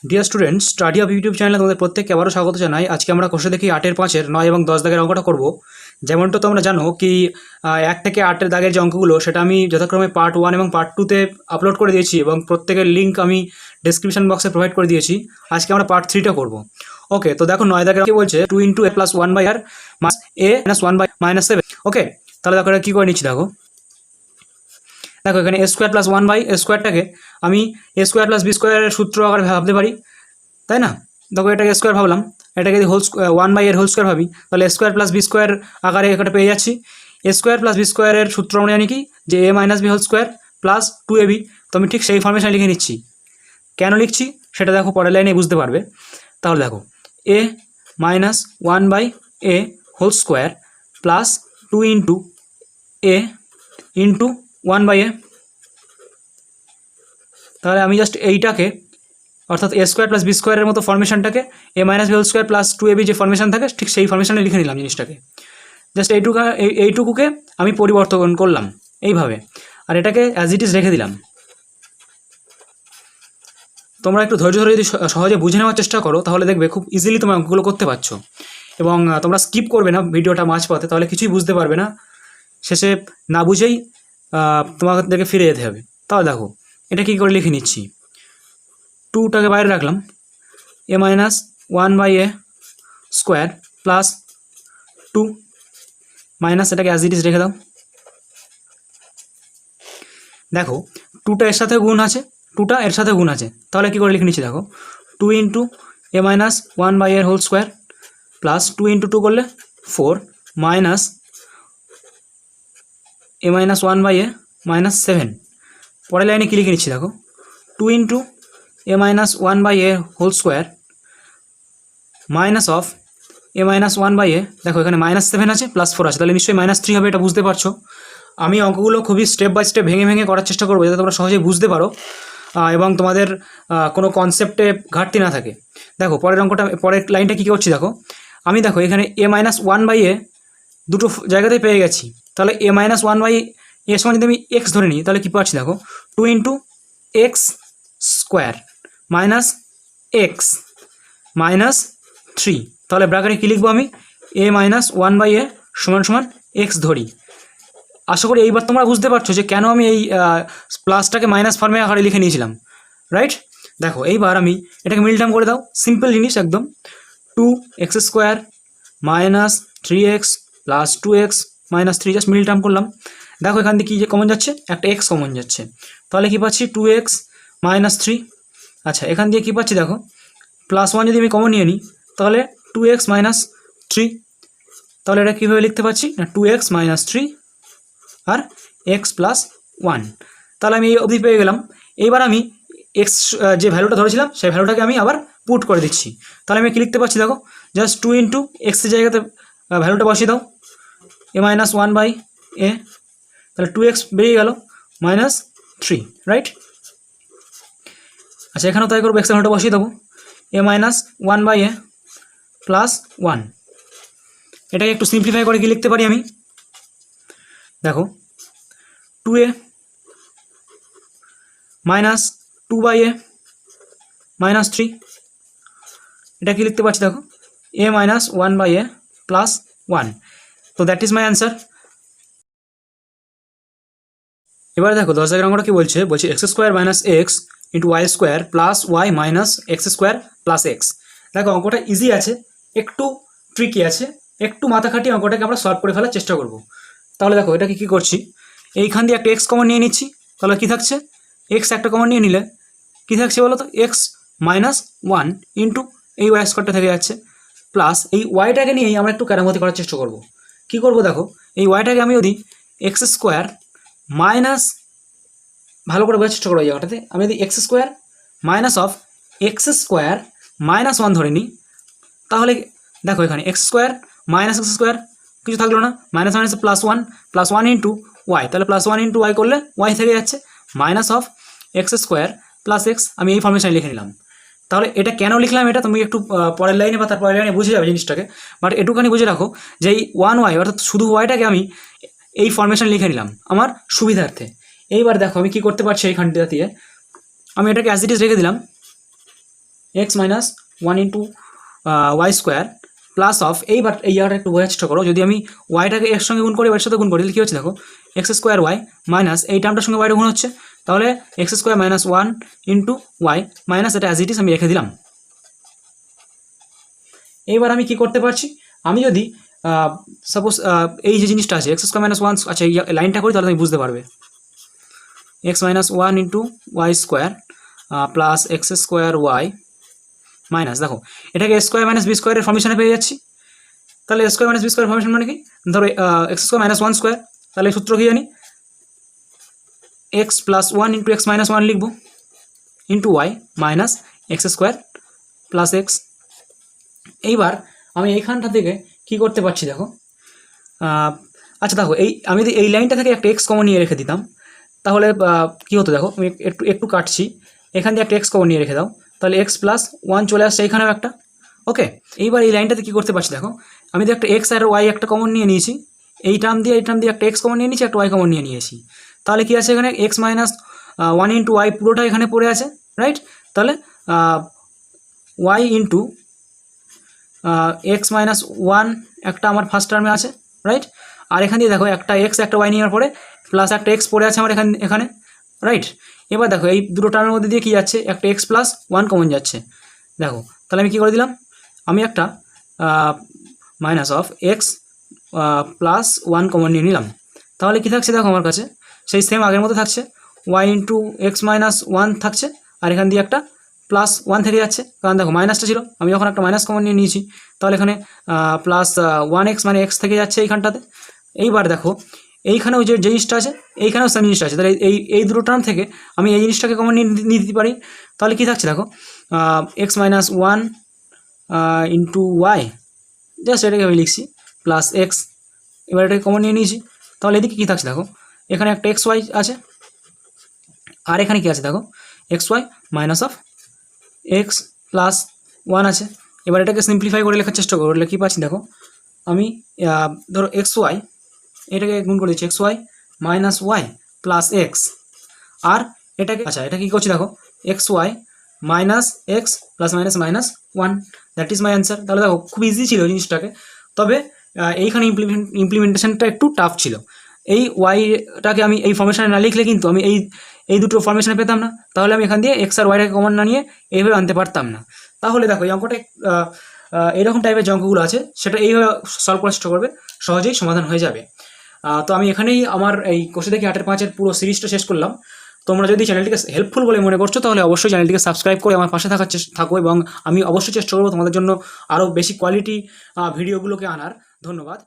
Dear students, study hub YouTube চ্যানেলে তোমাদের প্রত্যেককে আবারও স্বাগত জানাই। আজকে আমরা কোষে দেখি 8 এর 5 এর 9 এবং 10 দাগের অঙ্কটা করব। যেমনটা তোমরা জানো কি 1 থেকে 8 এর দাগের যে অঙ্কগুলো সেটা আমি যথাক্রমে পার্ট 1 এবং পার্ট 2 তে আপলোড করে দিয়েছি এবং প্রত্যেকের লিঙ্ক আমি ডেসক্রিপশন বক্সে প্রোভাইড করে দিয়েছি। আজকে আমরা পার্ট 3টা করব। ওকে, তো দেখো 9 দাগের কি বলছে 2 * a + 1/r - a - 1/-7। ওকে, তাহলে দেখো এটা কী করে নিচ্ছি। দেখো এখানে a² + 1/a²টাকে আমি a² + b² সূত্র আকারে ভাবতে পারি, তাই না? দেখো এটাকে স্কোয়ার ভাবলাম, এটাকে যদি 1/(হোল স্কোয়ার) ভাবি তাহলে a² + b² আকারে এটা পেয়ে যাচ্ছি। a² + b² এর সূত্র আমরা জানি কি, যে a - b² + 2ab। তো আমি ঠিক সেই ফর্মেশনে লিখে নিচ্ছি। কেন লিখছি সেটা দেখো পরের লাইনে বুঝতে পারবে। তাহলে দেখো a - 1/a² + 2 * a * 1/a। তাহলে আমি জাস্ট এইটাকে অর্থাৎ a² + b² এর মতো ফর্মেশনটাকে a - b² + 2ab যে ফর্মেশন থাকে ঠিক সেই ফর্মেশনে লিখে নিলাম জিনিসটাকে। জাস্ট এইটুকুকে আমি পরিবর্তন করলাম এইভাবে, আর এটাকে অ্যাজ ইট ইজ রেখে দিলাম। তোমরা একটু ধৈর্য ধরে যদি সহজে বুঝে নেওয়ার চেষ্টা করো তাহলে দেখবে খুব ইজিলি তোমরা অঙ্কগুলো করতে পারছো, এবং তোমরা স্কিপ করবে না ভিডিওটা মাঝপথে, তাহলে কিছুই বুঝতে পারবে না। শেষে না বুঝেই তোমাদেরকে ফিরে যেতে হবে। তাহলে দেখো এটা কী করে লিখে নিচ্ছি। 2টাকে বাইরে রাখলাম, a - 1/a² + 2 মাইনাস এটাকে অ্যাজ ইট ইজ রেখে দাও। দেখো 2টা এর সাথে গুণ আছে, 2টা এর সাথে গুণ আছে, তাহলে কী করে লিখে নিচ্ছি। দেখো 2 * a - 1/(হোল স্কোয়ার) + 2 * 2 করলে 4 মাইনাস a - 1/a - 7। পরের লাইনে কী লিখে নিচ্ছি। দেখো 2 * a - whole square) minus of a - 1/a। দেখো এখানে -7 আছে +4 আছে, তাহলে নিশ্চয়ই -3 হবে, এটা বুঝতে পারছো। আমি অঙ্কগুলো খুবই স্টেপ বাই স্টেপ ভেঙে ভেঙে করার চেষ্টা করবো যাতে তোমরা সহজেই বুঝতে পারো এবং তোমাদের কোনো কনসেপ্টে ঘাটতি না থাকে। দেখো পরের লাইনটা কী করছি। দেখো আমি এখানে a - 1/a দুটো জায়গাতেই পেয়ে গেছি। তাহলে a - 1/a এর সমান যদি আমি x ধরে নিই তাহলে কী পাচ্ছি। দেখো 2 * x² - x - 3। তাহলে ব্র্যাকেটে কী লিখবো আমি, a - 1/a = x ধরি। আশা করি এইবার তোমরা বুঝতে পারছো যে কেন আমি এই প্লাসটাকে মাইনাস ফর্মে আকারে লিখে নিয়েছিলাম, রাইট? দেখো এইবার আমি এটাকে মিল টার্ম করে দাও, সিম্পল জিনিস একদম। 2x² - 3x + 2x - 3 জাস্ট মিল টার্ম করলাম। দেখো এখান থেকে কী যে কমন যাচ্ছে, একটা x কমন যাচ্ছে, তাহলে কী পাচ্ছি 2x - 3। আচ্ছা এখান দিয়ে কী পাচ্ছি, দেখো +1 যদি আমি কমন নিয়ে নিই তাহলে 2x - 3। তাহলে এটা কীভাবে লিখতে পারছি না, 2x - 3 আর x + 1। তাহলে আমি এই অবধি পেয়ে গেলাম। এইবার আমি x যে ভ্যালুটা ধরেছিলাম সেই ভ্যালুটাকে আমি আবার পুট করে দিচ্ছি। তাহলে আমি কী লিখতে পারছি, দেখো জাস্ট 2 * x এর জায়গাতে ভ্যালুটা বসিয়ে দাও, a - 1/a। তাহলে 2x বেরিয়ে গেল -3, রাইট? আচ্ছা এখানেও তাই করবো, x এর ভ্যালুটা বসিয়ে দেবো, a - 1/a + 1। এটাকে একটু সিম্পলিফাই করে কি লিখতে পারি আমি, দেখো 2a - 2/a - 3। এটা কি লিখতে পারছি, দেখো a - 1/a + 1। তো দ্যাট ইজ মাই অ্যান্সার। এবারে দেখো 10 দাগের অঙ্কটা কি বলছে x² - x * y² + y - x² + x। দেখো অঙ্কটা ইজি আছে, একটু ট্রিকি আছে, একটু মাথা খাটিয়ে অঙ্কটাকে আমরা সলভ করে ফেলার চেষ্টা করব। তাহলে দেখো এটাকে কী করছি, এইখান দিয়ে একটা x কমন নিয়ে নিচ্ছি। তাহলে কী থাকছে, x একটা কমন নিয়ে নিলে কী থাকছে বলো তো, x - 1 এই y² থেকে যাচ্ছে, প্লাস এই ওয়াইটাকে নিয়েই আমরা একটু কেরামতি করার চেষ্টা করব। কী করব, দেখো এই ওয়াইটাকে আমি যদি x² মাইনাস, ভালো করে বোঝার চেষ্টা করবো এই জায়গাটাতে, আমি যদি x² - x² - 1 ধরে নিই তাহলে দেখো এখানে x² - x² কিছু থাকলো না, মাইনাস মাইনাসে +1 +1 * y, তাহলে +1 * y করলে y থেকে যাচ্ছে -x² + x। আমি এই ফর্মেশনে লিখে নিলাম। তাহলে এটা কেন লিখলাম, এটা তুমি একটু পরের লাইনে বা তার পরের লাইনে বুঝে যাবে জিনিসটাকে, বাট এটুখানি বুঝে রাখো যে এই 1y অর্থাৎ শুধু ওয়াইটাকে আমি এই ফর্মেশনে লিখে নিলাম আমার সুবিধার্থে। এইবার দেখো আমি কি করতে পারছি, এইখানটা দিয়ে আমি এটাকে অ্যাজ ইট ইজ রেখে দিলাম, X minus one into Y square plus of এইবার এই জায়গাটা একটু বোঝার চেষ্টা করো, যদি আমি ওয়াইটাকে এর সঙ্গে গুণ করি এর সাথে গুণ করি তাহলে কী হচ্ছে দেখো এক্স স্কোয়ার ওয়াই মাইনাস এই টার্মটার সঙ্গে ওয়াইটা গুণ হচ্ছে, তাহলে X square minus one into Y minus এটা অ্যাজ ইট ইজ আমি রেখে দিলাম। এইবার আমি কি করতে পারছি, আমি যদি সাপোজ এই যে জিনিসটা আছে এক্স স্কোয়ার মাইনাস ওয়ান, আচ্ছা এই লাইনটা করি তাহলে তুমি বুঝতে পারবে। X minus one into Y square plus X square Y minus, দেখো এটাকে এ স্কোয়ার মাইনাস বি স্কোয়ারের ফর্মেশনে পেয়ে যাচ্ছি। তাহলে a square minus b square formation মানে কি, ধরো x square minus one square, তাহলে সূত্র কি জানি x plus one into x minus one লিখবো into Y minus x square plus x. এইবার আমি এইখানটা থেকে কি করতে পারছি দেখো, আচ্ছা দেখো আমি যদি এই লাইনটা থেকে একটা এক্স কমন নিয়ে রেখে দিতাম তাহলে কী হতো দেখো, আমি একটু কাটছি, এখান দিয়ে একটা এক্স কমন নিয়ে রেখে দাও, তাহলে এক্স প্লাস ওয়ান চলে আসছে এইখানেও একটা। ওকে, এইবার এই লাইনটাতে কী করতে পারছি দেখো, আমি যদি একটা এক্স আর ওয়াই একটা কমন নিয়ে নিয়েছি, এই টার্ম দিয়ে একটা এক্স কমন নিয়ে নিয়েছি, একটা ওয়াই কমন নিয়ে নিয়েছি, তাহলে কী আছে এখানে X minus one into Y পুরোটা এখানে পড়ে আছে, রাইট। তাহলে Y into x minus one একটা আমার ফার্স্ট টার্মে আছে, রাইট। আর এখান দিয়ে দেখো একটা এক্স একটা ওয়াই নেওয়ার পরে প্লাস একটা এক্স পড়ে আছে আমার এখানে, রাইট। এবার দেখো এই দুটো টার্মের মধ্যে দিয়ে কী যাচ্ছে, একটা এক্স প্লাস ওয়ান কমন যাচ্ছে, দেখো তাহলে আমি কী করে দিলাম, আমি একটা minus of X plus one common নিয়ে নিলাম, তাহলে কী থাকছে দেখো আমার কাছে সেই সেম আগের মতো থাকছে, Y into x minus one থাকছে, আর এখান দিয়ে একটা প্লাস ওয়ান থেকে যাচ্ছে, কারণ দেখো মাইনাসটা ছিল, আমি যখন একটা মাইনাস কমন নিয়ে নিয়েছি তাহলে এখানে প্লাস ওয়ান এক্স মানে এক্স থেকে যাচ্ছে এইখানটাতে। এইবার দেখো এইখানেও যে জিনিসটা আছে এইখানেও সেম জিনিসটা আছে, তাহলে এই দুটো টার্ম থেকে আমি এই জিনিসটাকে কমন নিয়ে দিতে পারি, তাহলে কী থাকছে দেখো X minus one into Y, just এটাকে আমি লিখছি প্লাস এক্স, এবার এটাকে কমন নিয়ে নিয়েছি, তাহলে এদিকে কী থাকছে দেখো এখানে একটা এক্স ওয়াই আছে, আর এখানে কী আছে দেখো x Y minus of X plus one আছে। এবার এটাকে সিম্পলিফাই করে লেখার চেষ্টা করলে কী পাচ্ছি দেখো, আমি ধরো এক্স ওয়াই এটাকে গুণ করে দিচ্ছি x Y minus y plus x, আর এটাকে আচ্ছা এটা কী করছি দেখো x Y minus x plus minus minus one, that is my answer. তাহলে দেখো খুব ইজি ছিল জিনিসটাকে, তবে এইখানে ইমপ্লিমেন্টেশনটা একটু টাফ ছিল। এই ওয়াইটাকে আমি এই ফর্মেশনে না লিখলে কিন্তু আমি এই দুটো ফর্মেশনে পেতাম না, তাহলে আমি এখান দিয়ে এক্স আর ওয়াইটাকে কমন না নিয়ে এইভাবে আনতে পারতাম না। তাহলে দেখো এই অঙ্কটা এরকম টাইপের যে অঙ্কগুলো আছে সেটা এইভাবে সলভ করার চেষ্টা করবে, সহজেই সমাধান হয়ে যাবে। তো আমি এখানেই আমার এই কোষে দেখি 8-5 পুরো সিরিজটা শেষ করলাম। তোমরা যদি চ্যানেলটিকে হেল্পফুল বলে মনে করছো তাহলে অবশ্যই চ্যানেলটিকে সাবস্ক্রাইব করে আমার পাশে থাকো, এবং আমি অবশ্যই চেষ্টা করবো তোমাদের জন্য আরও বেশি কোয়ালিটি ভিডিওগুলোকে আনার। ধন্যবাদ।